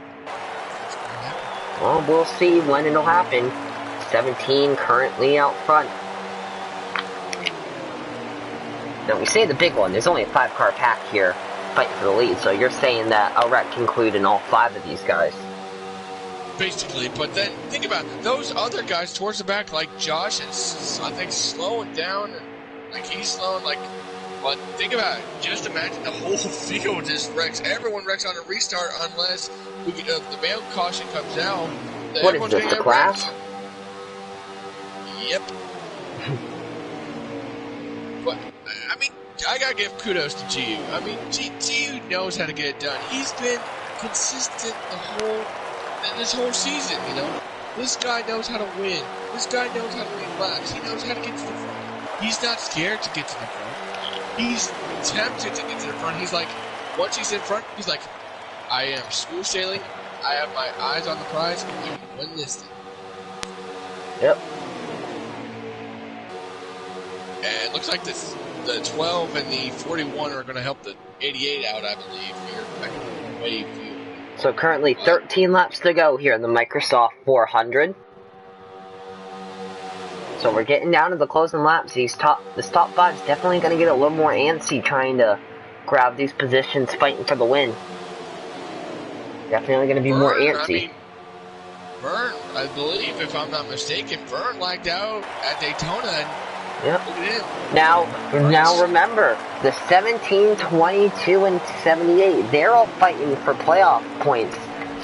Well, we'll see when it'll happen. 17 currently out front. Now, we say the big one, there's only a 5-car pack here fighting for the lead, so you're saying that a wreck can include in all 5 of these guys. Basically, but then, think about it, those other guys towards the back, like Josh, is, I think, slowing down, and, like, he's slowing, like, but think about it, just imagine the whole field just wrecks, everyone wrecks on a restart unless we get, the mail caution comes out. What is this, the class? Yep. But, I mean, I gotta give kudos to GU. I mean, GU knows how to get it done. He's been consistent this whole season, you know. This guy knows how to win. This guy knows how to win laps. He knows how to get to the front. He's not scared to get to the front. He's tempted to get to the front. He's like, once he's in front, he's like, I am smooth sailing. I have my eyes on the prize. I can win this thing. Yep. And it looks like the 12 and the 41 are going to help the 88 out, I believe, here back in the Wave field. So currently 13 laps to go here in the Microsoft 400. So we're getting down to the closing laps. This top 5 is definitely going to get a little more antsy trying to grab these positions fighting for the win. Definitely going to be more antsy. I mean, Vern, I believe, if I'm not mistaken, Vern lagged out at Daytona. And yep. Look at him. Now remember, the 17, 22, and 78, they're all fighting for playoff points.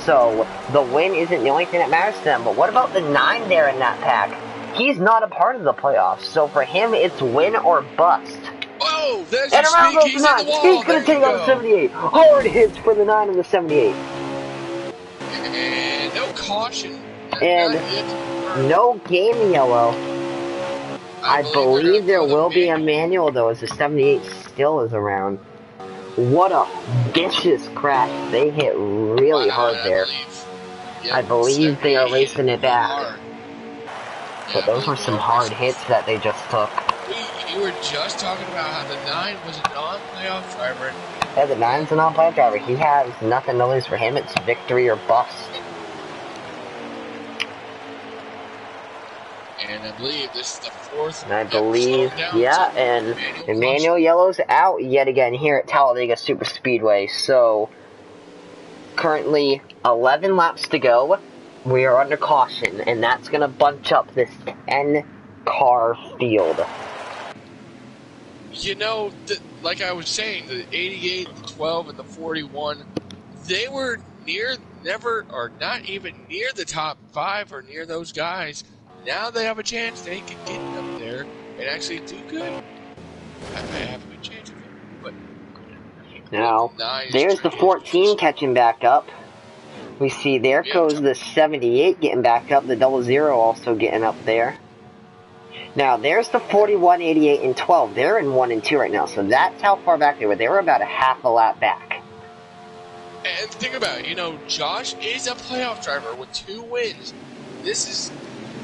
So the win isn't the only thing that matters to them. But what about the 9 there in that pack? He's not a part of the playoffs. So for him, it's win or bust. Oh, there's and around goes the 9. He's going to take out the 78. Hard hits for the 9 and the 78. And no caution. And no game yellow. I believe there will be a manual, though, as the 78 still is around. What a vicious crash. They hit really hard there. I believe they are racing it back. But those were some hard hits that they just took. You were just talking about how the 9 was a non-playoff driver. Yeah, the 9's a non-playoff driver. He has nothing to lose for him. It's victory or bust. And I believe this is the 4th. And I believe, yeah, and Emmanuel Yellow's out yet again here at Talladega Super Speedway. So, currently 11 laps to go. We are under caution, and that's going to bunch up this 10-car field. You know, like I was saying, the 88, the 12, and the 41, they were not even near the top 5 or near those guys. Now they have a chance. They can get up there and actually do good. I might have a good chance of it. But now, there's the 14 catching back up. We see there goes the 78 getting back up. The 00 also getting up there. Now, there's the 41, 88, and 12. They're in 1 and 2 right now. So that's how far back they were. They were about a half a lap back. And think about it. You know, Josh is a playoff driver with 2 wins. This is...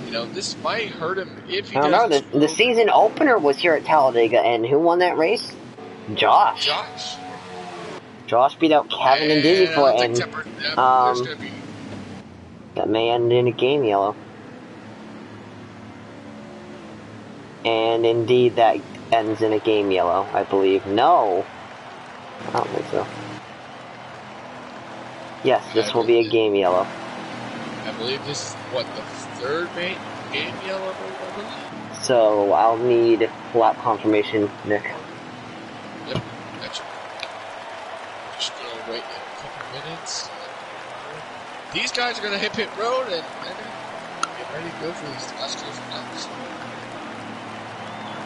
You know, this might hurt him if he doesn't. I don't know. The season opener was here at Talladega, and who won that race? Josh. Josh beat out Kevin and Dizzy for it, and that may end in a game yellow. And indeed, that ends in a game yellow, I believe. No, I don't think so. Yes, this will be a game yellow. I believe this is, what, the third game yellow, I believe? So I'll need lap confirmation, Nick. Yep, gotcha. Just gonna wait a couple minutes. These guys are gonna hit pit road and they're gonna get ready to go for these last two laps.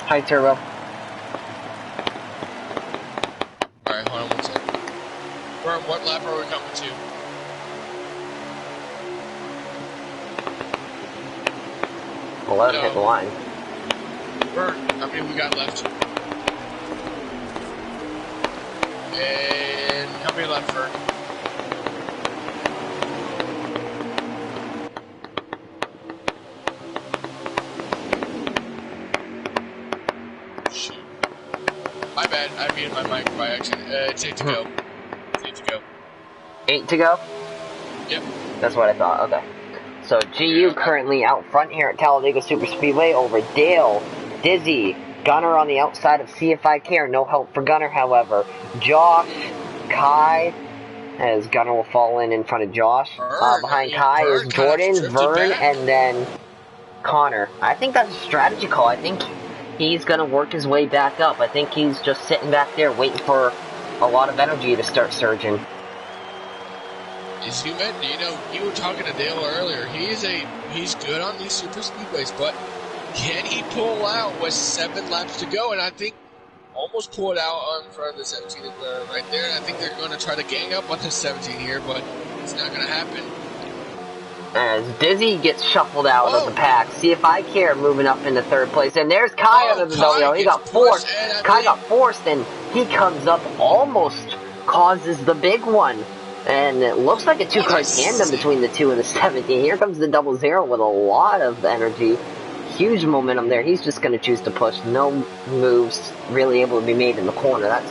Hi, Turbo. Alright, hold on one second. What lap are we coming to? 11 hit the line. Vern, how many we got left? And how many left, Vern? Shoot. My bad, I muted my mic by accident. It's 8 to go. It's 8 to go. 8 to go? Yep. That's what I thought, okay. So GU currently out front here at Talladega Superspeedway over Dale, Dizzy, Gunner on the outside of See If I Care. No help for Gunner, however. Josh, Kai, as Gunner will fall in front of Josh. Behind Kai is Jordan, Vern, and then Connor. I think that's a strategy call. I think he's going to work his way back up. I think he's just sitting back there waiting for a lot of energy to start surging. As you meant, you were talking to Dale earlier. He's good on these super speedways, but can he pull out with 7 laps to go? And I think almost pulled out on front of the 17 right there. And I think they're going to try to gang up on the 17 here, but it's not going to happen. As Dizzy gets shuffled out of the pack. See If I Care moving up into 3rd place. And there's Kai under the W. He got forced. Kai got forced, and he comes up, almost causes the big one. And it looks like a 2-car tandem between the 2 and the 17. Here comes the 00 with a lot of energy. Huge momentum there. He's just going to choose to push. No moves really able to be made in the corner. That's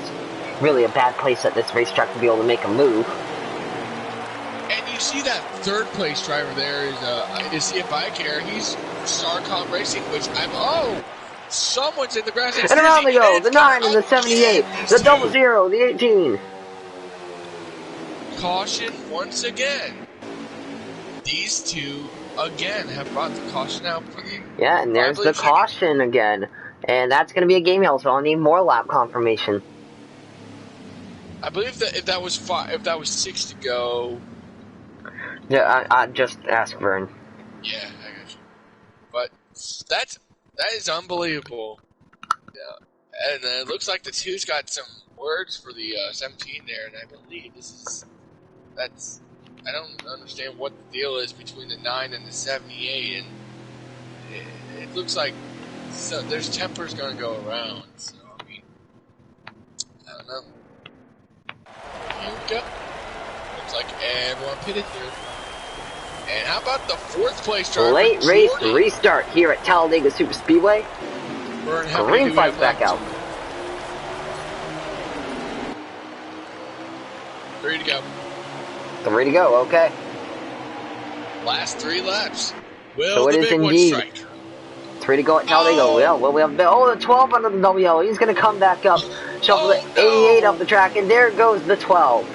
really a bad place at this racetrack to be able to make a move. And you see that 3rd place driver there is See If I Care. He's Starcom Racing, which someone's in the grass. And around they go. The 9 and the 78. The 00, the 18. Caution once again. These two again have brought the caution out for the. Yeah, and there's the caution again, and that's going to be a game yellow. So I'll need more lap confirmation. I believe that if that was 6 to go. Yeah, I just ask Vern. Yeah, I got you. But that is unbelievable. Yeah, and it looks like the 2's got some words for the 17 there, and I believe I don't understand what the deal is between the 9 and the 78, and it looks like there's tempers going to go around, so I mean, I don't know. Here we go. Looks like everyone pitted here. And how about the 4th place driver? Late race restart here at Talladega Superspeedway. Green flag's back out. 3 to go. 3 to go, okay. Last 3 laps. Will so it the is big indeed one strike? 3 to go at Talladega. Oh. Yeah, well, we have the 12 under the W. He's going to come back up. Shuffle the 88 up the track, and there goes the 12.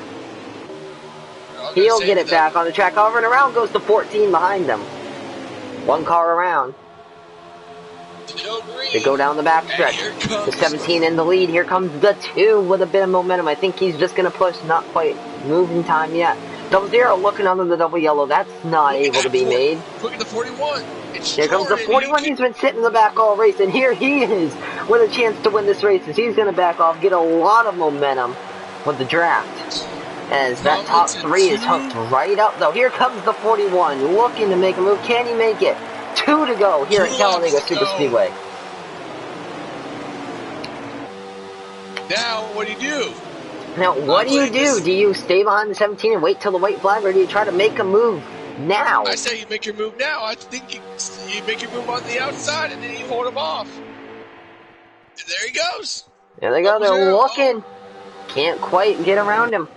He'll get it back on the track. However, and around goes the 14 behind them. 1 car around. They go down the backstretch. The 17 in the lead. Here comes the 2 with a bit of momentum. I think he's just going to push. Not quite moving time yet. 00 looking under the double yellow. That's not able to be made. Look at the 41. Here comes the 41. He's been sitting in the back all race. And here he is with a chance to win this race. As he's going to back off. Get a lot of momentum with the draft. As that top 3 is hooked right up, though. Here comes the 41, looking to make a move. Can he make it? 2 to go here at Talladega Superspeedway. Now, what do you do? Now, what do you do? Do you stay behind the 17 and wait till the white flag, or do you try to make a move now? I say you make your move now. I think you make your move on the outside, and then you hold him off. And there he goes. There they go. They're looking. Can't quite get around him.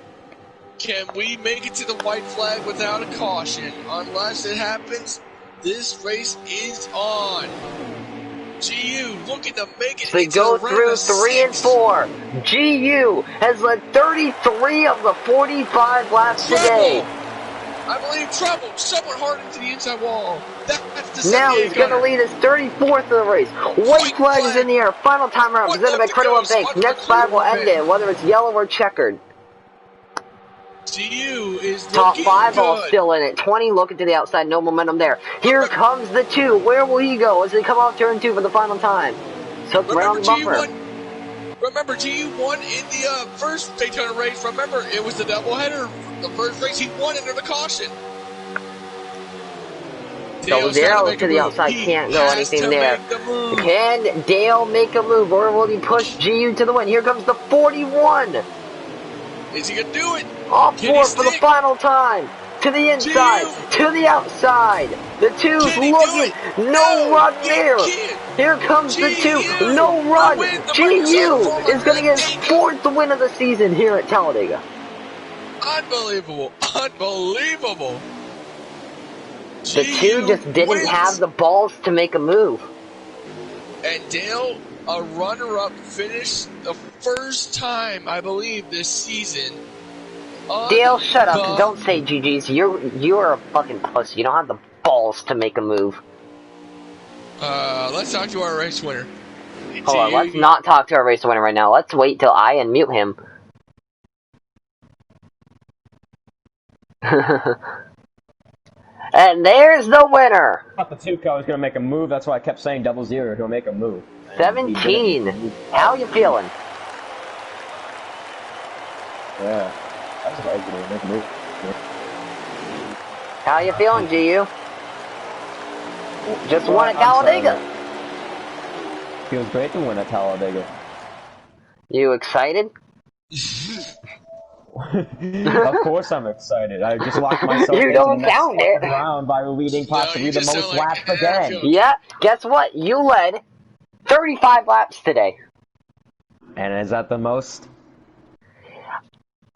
Can we make it to the white flag without a caution? Unless it happens, this race is on. GU looking to make it. They go through 3 and 4. GU has led 33 of the 45 laps today. I believe trouble. Someone hard into the inside wall. That's the Now 78 he's going to gunner. lead his 34th of the race. White flag is in the air. Final time around, One presented by left to Credit go. One Bank. Spot for Next flag will Credit One end Bank. it, whether it's yellow or checkered. GU is Top looking 5 all good. still in it. 20 looking to the outside, no momentum there. Here comes the 2. Where will he go as they come off turn 2 for the final time? So right on the bumper. Remember, GU won in the first Daytona race. Remember, it was the doubleheader. The first race he won under the caution. Double zeros to the outside, can't go anything there. Can Dale make a move, or will he push GU to the win? Here comes the 41. Is he gonna do it? Off 4 for the final time. To the inside, to the outside. The 2's looking. No run there. Here comes the 2. No run. GU is going to get his 4th win of the season here at Talladega. Unbelievable. Unbelievable. The 2 just didn't have the balls to make a move. And Dale, a runner-up, finished the first time, I believe, this season. Dale, shut up. Don't say GG's. You're a fucking pussy. You don't have the balls to make a move. Let's talk to our race winner. Hold on, let's not talk to our race winner right now. Let's wait till I unmute him. And there's the winner! I thought the 2 car was going to make a move, that's why I kept saying 00, he'll make a move. 17. How you feeling? Yeah. That's what I was going to make a move. How you feeling, GU? Just won at Talladega. Feels great to win at Talladega. You excited? Of course I'm excited. I just locked myself you into don't the next sound it. round by leading possibly the most laps again. Yeah, guess what? You led 35 laps today. And is that the most?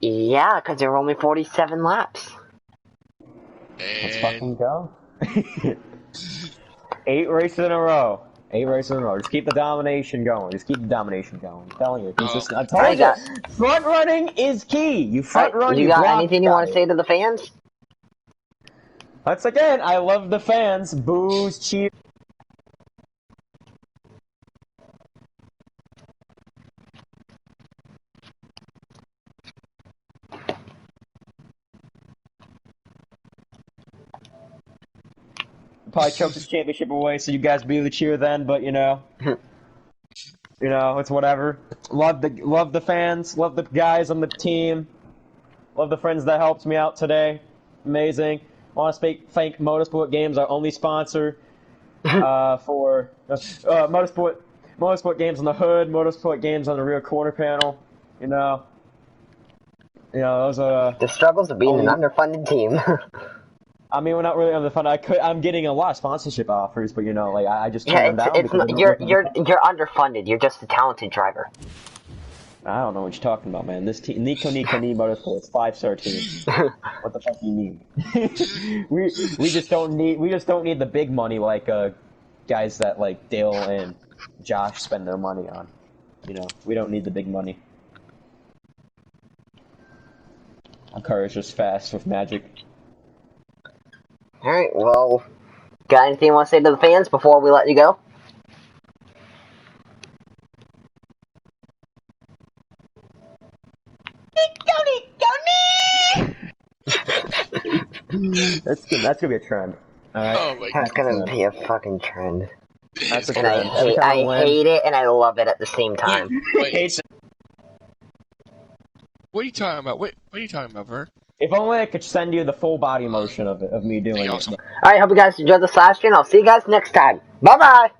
Yeah, because there were only 47 laps. Let's fucking go. 8 races in a row. 8 races in a row. Just keep the domination going. Just keep the domination going. I'm telling you, consistent. I told you, front running is key. You front run. You got anything you want to say to the fans? Once again, I love the fans. Boos, cheer. Probably choked this championship away, so you guys be the cheer then. But you know, it's whatever. Love the fans, love the guys on the team, love the friends that helped me out today. Amazing. Want to thank Motorsport Games, our only sponsor, for Motorsport Games on the hood, Motorsport Games on the rear quarter panel. You know, those are the struggles of being an underfunded team. I mean, we're not really underfunded. I'm getting a lot of sponsorship offers, but like I just turn them down. You're underfunded. You're just a talented driver. I don't know what you're talking about, man. This team, Nico Motorsports, 5-star team. What the fuck do you need? we just don't need the big money like guys that like Dale and Josh spend their money on. We don't need the big money. Our car is just fast with magic. Alright, well, got anything you want to say to the fans before we let you go? That's gonna be a trend. Alright. Oh my That's gonna be a fucking trend. That's a trend. trend. I hate it and I love it at the same time. Wait. What are you talking about? What are you talking about, Bert? If only I could send you the full body motion of me doing it. Alright, hope you guys enjoyed this live stream. I'll see you guys next time. Bye-bye!